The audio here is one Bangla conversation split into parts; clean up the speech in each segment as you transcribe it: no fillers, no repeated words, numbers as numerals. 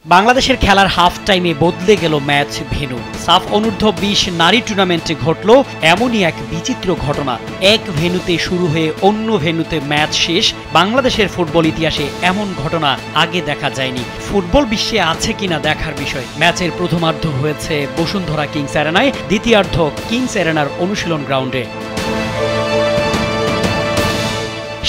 বাংলাদেশের খেলার হাফ টাইমে বদলে গেল ম্যাচ ভেন্যু। সাফ অনূর্ধ্ব ২০ নারী টুর্নামেন্টে ঘটল এমনই এক বিচিত্র ঘটনা। এক ভেন্যুতে শুরু হয়ে অন্য ভেন্যুতে ম্যাচ শেষ। বাংলাদেশের ফুটবল ইতিহাসে এমন ঘটনা আগে দেখা যায়নি। ফুটবল বিশ্বে আছে কিনা দেখার বিষয়। ম্যাচের প্রথমার্ধ হয়েছে বসুন্ধরা কিংস অ্যারেনায়, দ্বিতীয়ার্ধ কিংস অ্যারেনার অনুশীলন গ্রাউন্ডে।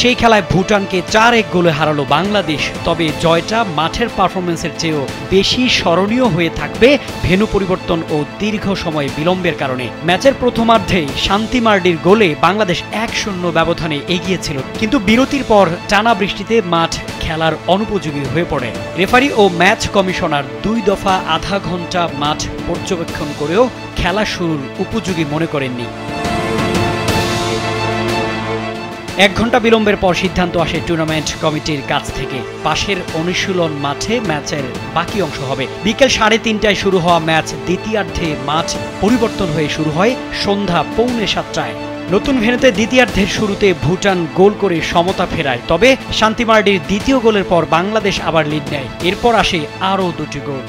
সেই খেলায় ভুটানকে ৪-১ গোলে হারালো বাংলাদেশ। তবে জয়টা মাঠের পারফরমেন্সের চেয়েও বেশি স্মরণীয় হয়ে থাকবে ভেন্যু পরিবর্তন ও দীর্ঘ সময় বিলম্বের কারণে। ম্যাচের প্রথমার্ধেই শান্তি মার্ডির গোলে বাংলাদেশ ১-০ ব্যবধানে এগিয়েছিল, কিন্তু বিরতির পর টানা বৃষ্টিতে মাঠ খেলার অনুপযোগী হয়ে পড়ে। রেফারি ও ম্যাচ কমিশনার ২ দফা আধা ঘন্টা মাঠ পর্যবেক্ষণ করেও খেলা শুরুর উপযোগী মনে করেননি। ১ ঘন্টা বিলম্বের পর সিদ্ধান্ত আসে টুর্নামেন্ট কমিটির কাছ থেকে। পাশের অনুশীলন মাঠে ম্যাচের বাকি অংশ হবে। বিকেল ৩:৩০টায় শুরু হওয়া ম্যাচ দ্বিতীয়ার্ধে মাঠ পরিবর্তন হয়ে শুরু হয় সন্ধ্যা 6:45টায়। নতুন ভেন্যুতে দ্বিতীয়ার্ধের শুরুতে ভুটান গোল করে সমতা ফেরায়। তবে শান্তি মার্ডির দ্বিতীয় গোলের পর বাংলাদেশ আবার লিড নেয়। এরপর আসে আরও ২টি গোল।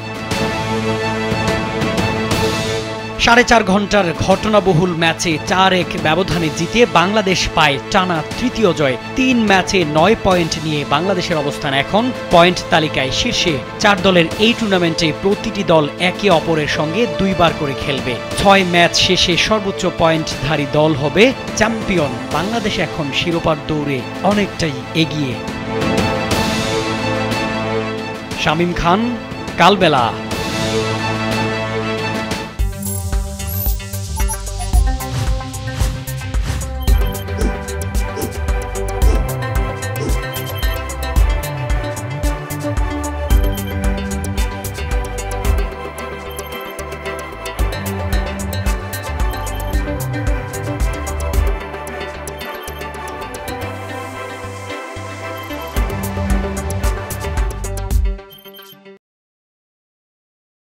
৪.৫ ঘন্টার ঘটনাবহুল ম্যাচে ৪-১ ব্যবধানে জিতে বাংলাদেশ পায় টানা তৃতীয় জয়। ৩ ম্যাচে ৯ পয়েন্ট নিয়ে বাংলাদেশের অবস্থান এখন পয়েন্ট তালিকায় শীর্ষে। ৪ দলের এই টুর্নামেন্টে প্রতিটি দল একে অপরের সঙ্গে ২ বার করে খেলবে। ৬ ম্যাচ শেষে সর্বোচ্চ পয়েন্টধারী দল হবে চ্যাম্পিয়ন। বাংলাদেশ এখন শিরোপার দৌড়ে অনেকটাই এগিয়ে। শামীম খান, কালবেলা।